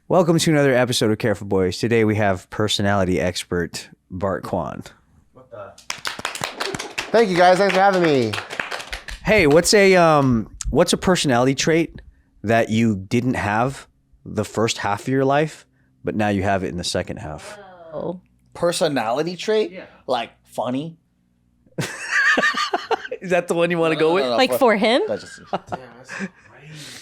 Welcome to another episode of Careful Boys. Today we have personality expert Bart Kwan. Thank you guys. Thanks for having me. Hey, what's a personality trait that you didn't have the first half of your life, but now you have it in the second half? Oh. Personality trait? Yeah. Like funny? Is that the one you want to go with? No, like for him?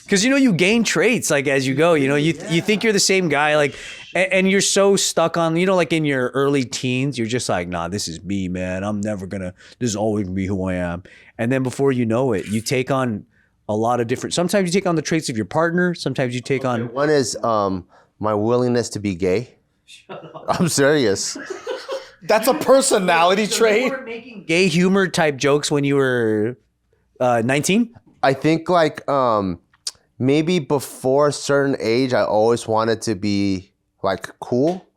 Because you gain traits like as you go. You think you're the same guy, like, and you're so stuck on like in your early teens, you're just like, nah, this is me, man. This is always gonna be who I am. And then before you know it, you take on a lot of different. Sometimes you take on the traits of your partner. Sometimes you take on. One is my willingness to be gay. I'm serious. That's a personality trait? You were making gay humor type jokes when you were 19? I think like maybe before a certain age, I always wanted to be like cool.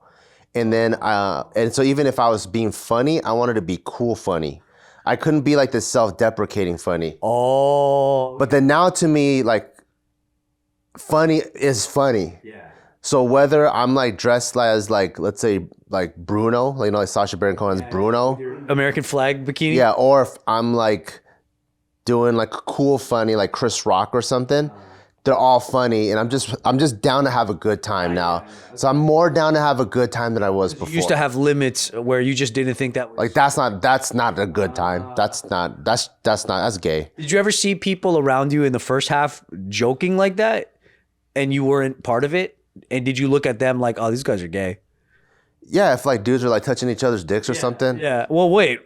And then, and so even if I was being funny, I wanted to be cool funny. I couldn't be like this self-deprecating funny. Oh. But then now to me, like funny is funny. Yeah. So whether I'm like dressed as like, let's say like Bruno, like Sacha Baron Cohen's Bruno. American flag bikini? Yeah, or if I'm like doing like cool funny like Chris Rock or something, they're all funny and I'm just down to have a good time now. So I'm more down to have a good time than I was before. You used to have limits where you just didn't think that was... Like that's not a good time. That's gay. Did you ever see people around you in the first half joking like that and you weren't part of it? And did you look at them like, oh, these guys are gay? Yeah, if like dudes are like touching each other's dicks or something. Yeah. Well, wait.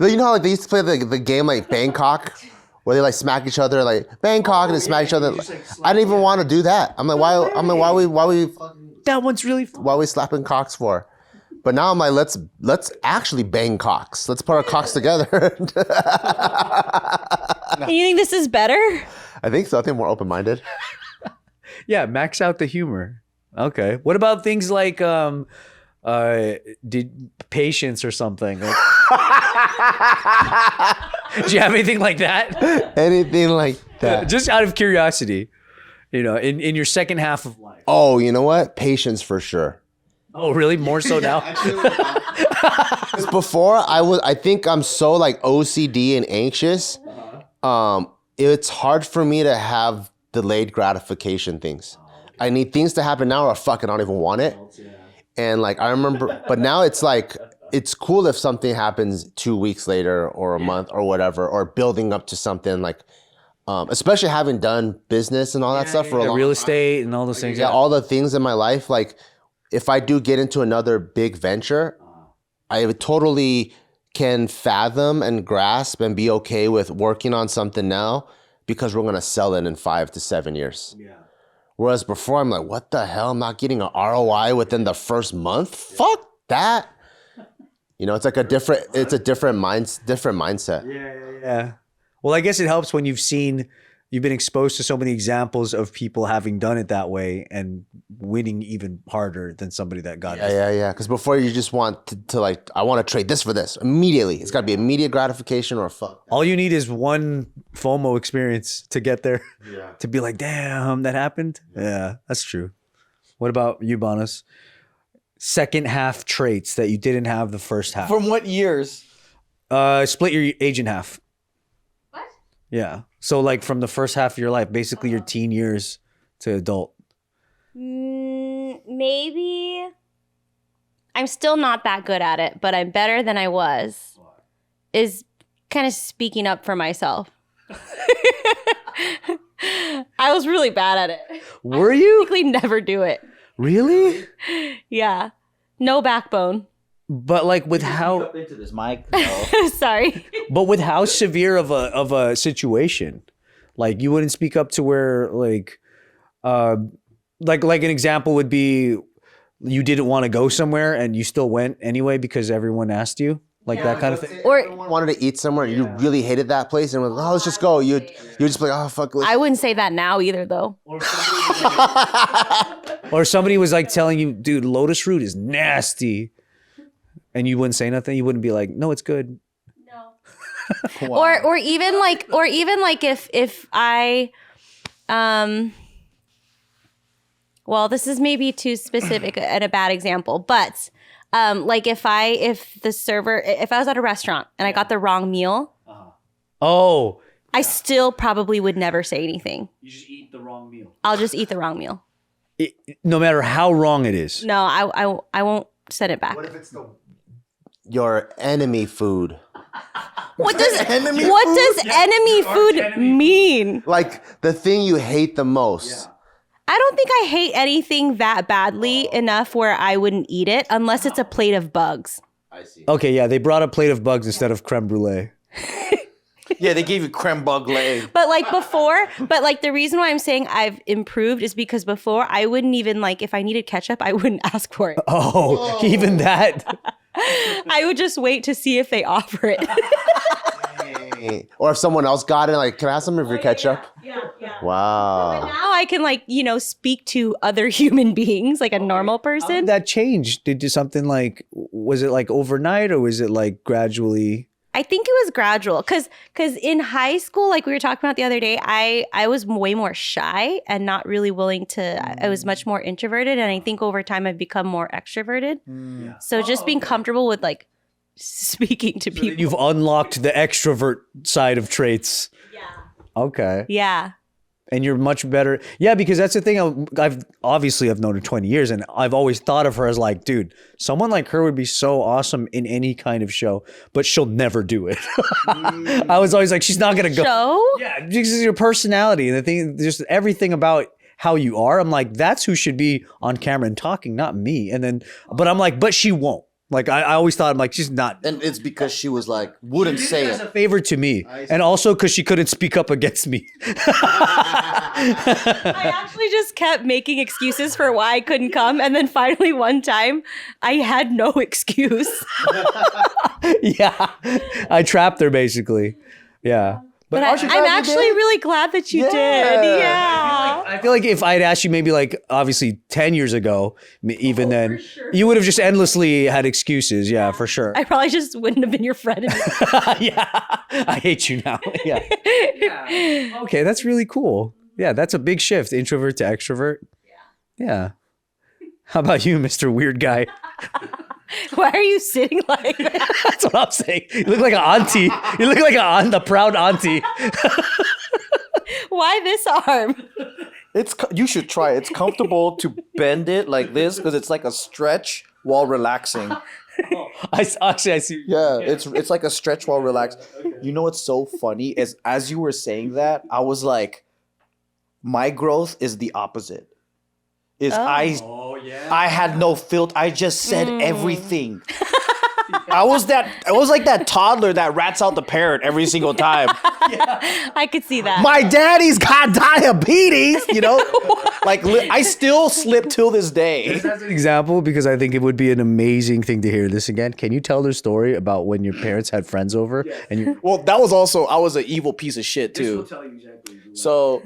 You know how like they used to play the game like Bangkok, where they like smack each other like Bangkok and they smack each other. I didn't even want to do that. I'm like, why we that one's really why we slapping cocks for? But now I'm like, let's actually bang cocks. Let's put our cocks together. You think this is better? I think so. I think more open-minded. Yeah, max out the humor. Okay. What about things like did patience or something? Like, do you have anything like that? Anything like that? Just out of curiosity, in your second half of life. Oh, you know what? Patience for sure. Oh, really? More so now? Before I think I'm so like OCD and anxious. It's hard for me to have delayed gratification things. I need things to happen now or fuck I don't even want it. And like I remember, but now it's like it's cool if something happens 2 weeks later or a month or whatever, or building up to something like especially having done business and all that stuff for a long real estate and all those things. Yeah, all the things in my life. Like if I do get into another big venture, I totally can fathom and grasp and be okay with working on something now because we're gonna sell it in 5 to 7 years. Yeah. Whereas before I'm like, what the hell? I'm not getting an ROI within the first month? Fuck that. It's like a different mindset. Yeah. Well, I guess it helps when you've been exposed to so many examples of people having done it that way and winning even harder than somebody that got it. Yeah. Because before you just want to like, I want to trade this for this immediately. It's got to be immediate gratification or fuck. All you need is one FOMO experience to get there. Yeah. To be like, damn, that happened. Yeah, that's true. What about you, Banos? Second half traits that you didn't have the first half. From what years? Split your age in half. What? Yeah. So like from the first half of your life, basically your teen years to adult. Maybe. I'm still not that good at it, but I'm better than I was. Is kind of speaking up for myself. I was really bad at it. Were you? I basically never do it. Really? Yeah. No backbone. But like with how Up into this mic. No. Sorry. but with how severe of a situation, like you wouldn't speak up to where like an example would be you didn't want to go somewhere and you still went anyway because everyone asked you, like that kind of thing. Or Everyone wanted to eat somewhere and you really hated that place and were like, oh, let's just go. You'd just be like, oh fuck. I wouldn't say that now either, though. Or somebody was like telling you, dude, lotus root is nasty. And you wouldn't say nothing. You wouldn't be like, no, it's good. No. Wow. Or even like if I well, this is maybe too specific and a bad example, but like if I was at a restaurant and I got the wrong meal, Oh, I still probably would never say anything. you just eat the wrong meal. I'll just eat the wrong meal. No matter how wrong it is. No, I won't send it back. What if it's your enemy food? What does enemy enemy food mean? Like the thing you hate the most. I don't think I hate anything that badly enough where I wouldn't eat it unless it's a plate of bugs. I see. Okay, yeah, they brought a plate of bugs instead of creme brulee. Yeah, they gave you creme brulee. But the reason why I'm saying I've improved is because before I wouldn't even like, if I needed ketchup, I wouldn't ask for it. Oh, even that? I would just wait to see if they offer it. Or if someone else got it, like, can I have some of your ketchup? Yeah. Wow. Now I can speak to other human beings like a normal How person. did that change? Did you something like, was it like overnight or was it like gradually? I think it was gradual because in high school, like we were talking about the other day, I was way more shy and not really willing to, I was much more introverted. And I think over time I've become more extroverted. So just being comfortable with like speaking to people. You've unlocked the extrovert side of traits. Yeah. Okay. Yeah. And you're much better. Yeah, because that's the thing. I've known her 20 years and I've always thought of her as like, dude, someone like her would be so awesome in any kind of show, but she'll never do it. I was always like, she's not going to go. Show? Yeah, because of your personality and the thing, just everything about how you are. I'm like, that's who should be on camera and talking, not me. And then, but I'm like, but she won't. Like, I always thought, I'm like, she's not. And it's because she was like, wouldn't say As a it. favor to me. And also because she couldn't speak up against me. I actually just kept making excuses for why I couldn't come. And then finally one time I had no excuse. Yeah. I trapped her basically. Yeah. But I'm actually really glad that you did. Yeah. I feel like if I'd asked you maybe like obviously 10 years ago, even then, you would have just endlessly had excuses. Yeah, for sure. I probably just wouldn't have been your friend anymore. Yeah. I hate you now. Yeah. Okay, that's really cool. Yeah, that's a big shift. Introvert to extrovert. Yeah. How about you, Mr. Weird Guy? Why are you sitting like that? That's what I'm saying. You look like an auntie. You look like a proud auntie. Why this arm? You should try it. It's comfortable to bend it like this because it's like a stretch while relaxing. I see. Yeah, it's like a stretch while relaxed. You know what's so funny is as you were saying that, I was like, my growth is the opposite. I had no filter. I just said everything. I was like that toddler that rats out the parrot every single time. I could see that. My daddy's got diabetes, you know? Like I still slip till this day. That's an example because I think it would be an amazing thing to hear this again. Can you tell their story about when your parents had friends over and you? Well, that was also I was an evil piece of shit too. So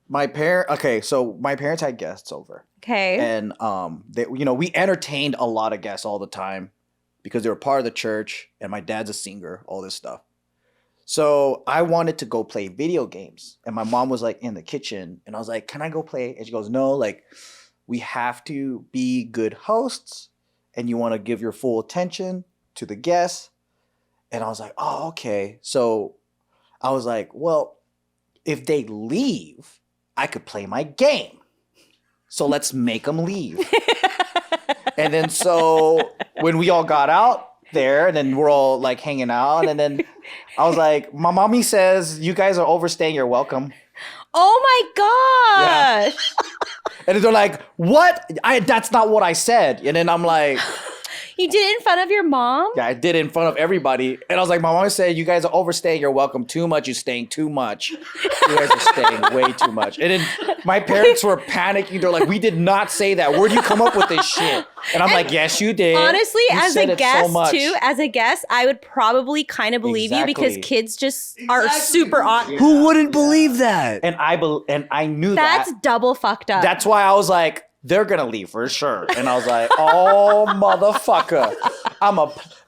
my parents had guests over. Okay. And we entertained a lot of guests all the time because they were part of the church and my dad's a singer, all this stuff. So I wanted to go play video games and my mom was like in the kitchen and I was like, "Can I go play?" And she goes, "No, like we have to be good hosts and you want to give your full attention to the guests." And I was like, "Oh, okay." So I was like, "Well, if they leave, I could play my game. So let's make them leave." And then so when we all got out there and then we're all like hanging out and then I was like, "My mommy says you guys are overstaying your welcome." Oh my gosh. And then they're like, "What? That's not what I said." And then I'm like, You did it in front of your mom? yeah, I did it in front of everybody. And I was like, "My mom said you guys are overstaying your welcome too much. You're staying too much. You guys are staying way too much." And then my parents were panicking. They're like, "We did not say that. Where do you come up with this shit?" And I'm like, "Yes, you did. Honestly, You as said a it so guest much." too, I would probably kind of believe you because Exactly. kids just are super on. Who wouldn't believe that? And I knew That's that. double fucked up. That's why I was like, they're gonna leave for sure. And I was like, "Oh motherfucker,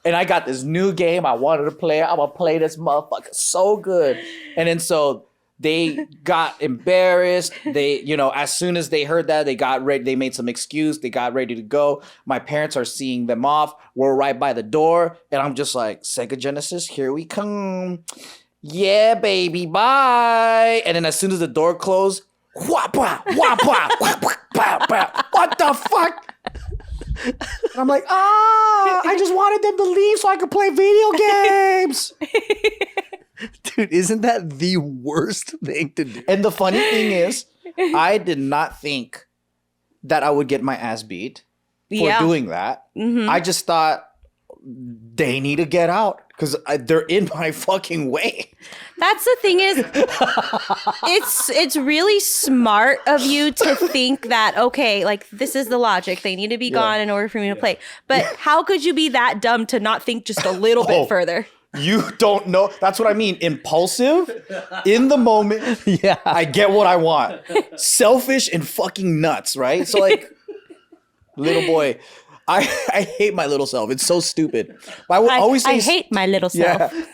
and I got this new game I wanted to play. I'm gonna play this motherfucker so good." And then so They got embarrassed. They, as soon as they heard that, they got ready. They made some excuse. They got ready to go. My parents are seeing them off. We're right by the door. And I'm just like, Sega Genesis, here we come. Yeah, baby, bye. And then as soon as the door closed, whapa, whapa, whapa, whapa, what the fuck? And I'm like, I just wanted them to leave so I could play video games. Dude, isn't that the worst thing to do? And the funny thing is, I did not think that I would get my ass beat for doing that. Mm-hmm. I just thought they need to get out because they're in my fucking way. That's the thing is, it's really smart of you to think that, okay, like this is the logic. They need to be gone in order for me to play. But how could you be that dumb to not think just a little bit further? You don't know. That's what I mean. Impulsive, in the moment. Yeah. I get what I want. Selfish and fucking nuts, right? So like, little boy, I hate my little self. It's so stupid. But I will always say, I hate my little self. Yeah.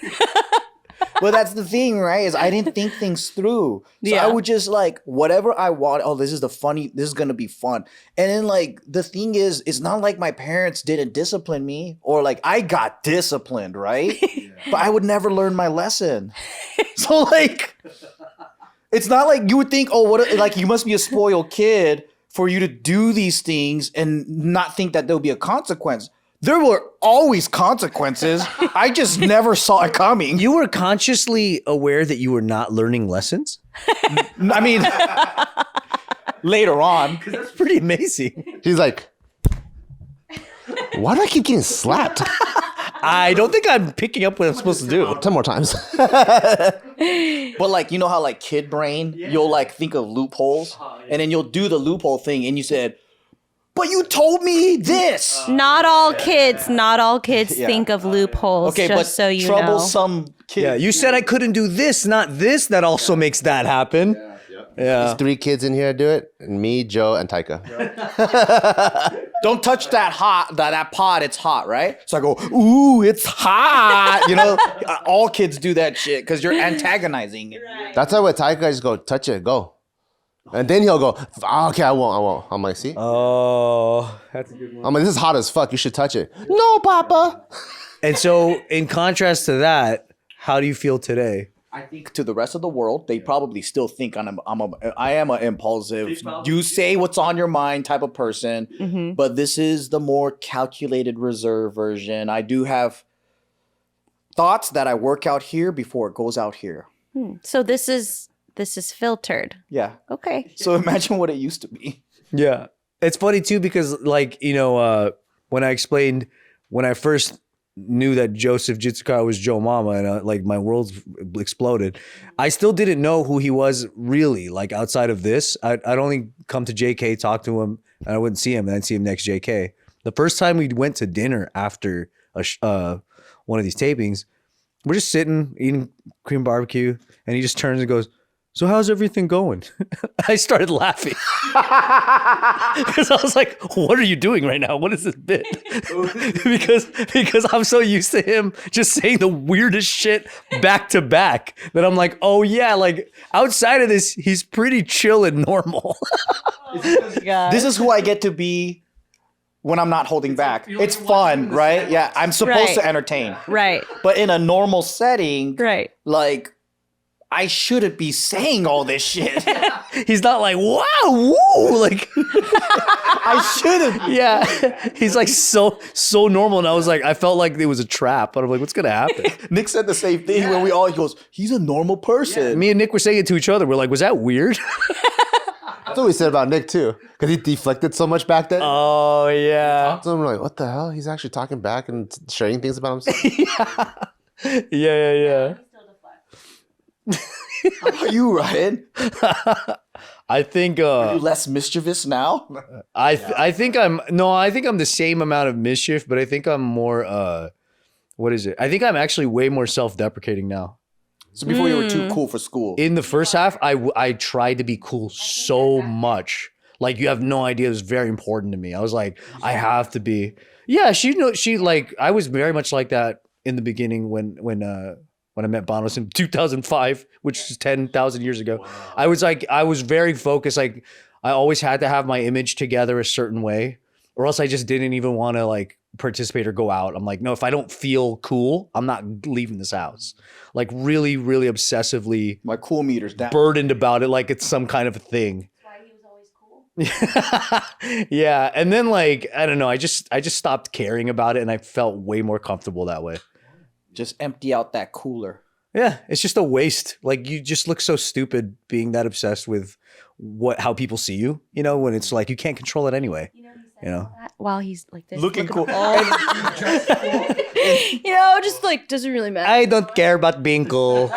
But that's the thing, right? Is I didn't think things through. So I would just like, whatever I want. Oh, this is going to be fun. And then like, the thing is, it's not like my parents didn't discipline me or like I got disciplined, right? Yeah. But I would never learn my lesson. So like, it's not like you would think, oh, like you must be a spoiled kid for you to do these things and not think that there'll be a consequence. There were always consequences. I just never saw it coming. You were consciously aware that you were not learning lessons? I mean, later on. That's pretty amazing. He's like, why do I keep getting slapped? I don't think I'm picking up what I'm supposed to do. 10 more times. But like, you know how like kid brain, you'll like think of loopholes and then you'll do the loophole thing and you said, but you told me this. Not all kids think of loopholes. Okay, just but so you troublesome kids. Yeah, you said I couldn't do this, not this. That also makes that happen. Yeah. There's 3 kids in here to do it. And me, Joe, and Taika. Don't touch that pot. It's hot, right? So I go, ooh, it's hot. All kids do that shit because you're antagonizing. Right. That's why with Taika, I just go, touch it, go. And then he'll go, okay, I won't. I'm like, see? Oh, that's a good one. I'm like, this is hot as fuck. You should touch it. No, Papa. And so, in contrast to that, how do you feel today? I think to the rest of the world, they probably still think I am an impulsive, you say what's on your mind type of person. Mm-hmm. But this is the more calculated, reserved version. I do have thoughts that I work out here before it goes out here. So this is filtered. Yeah. Okay. So imagine what it used to be. Yeah. It's funny too because like, when I first knew that Joseph Jitsukawa was Joe Mama and like my world exploded, I still didn't know who he was really, like outside of this. I'd only come to JK, talk to him, and I wouldn't see him, and then see him next JK. The first time we went to dinner after one of these tapings, we're just sitting eating cream barbecue, and he just turns and goes, "So how's everything going?" I started laughing because I was like, "What are you doing right now? What is this bit?" because I'm so used to him just saying the weirdest shit back to back that I'm like, "Oh yeah, like outside of this, he's pretty chill and normal." This is who I get to be when I'm not holding back. It's fun, right? Yeah, I'm supposed to entertain. Right. But in a normal setting, right, like, I shouldn't be saying all this shit. He's not like, wow, woo, like I shouldn't. Yeah. He's like so normal. And I was like, I felt like it was a trap. But I'm like, what's gonna happen? Nick said the same thing when he goes, he's a normal person. Yeah. Me and Nick were saying it to each other. We're like, was that weird? That's what we said about Nick too. Because he deflected so much back then. Oh yeah. So I'm like, what the hell? He's actually talking back and sharing things about himself. Yeah. How about you, Ryan? I think are you less mischievous now? I think I'm the same amount of mischief, but I think I'm more what is it? I think I'm actually way more self-deprecating now. So before you were too cool for school. In the first half, I tried to be cool so much. Like, you have no idea. It was very important to me. I was like, I have to be. Yeah, she like, I was very much like that in the beginning when when I met Banos in 2005, which is 10,000 years ago. I was very focused. Like I always had to have my image together a certain way, or else I just didn't even want to like participate or go out. I'm like, no, if I don't feel cool, I'm not leaving this house. Like really, really obsessively My cool meter's down. burdened about it, like it's some kind of a thing. That's why he was always cool. Yeah. And then like, I don't know, I just stopped caring about it and I felt way more comfortable that way. Just empty out that cooler. Yeah, it's just a waste. Like you just look so stupid being that obsessed with how people see you, you know, when it's like you can't control it anyway. You know, he said You know? all that while he's like this, Looking cool. you know, just like doesn't really matter. I don't care about being cool.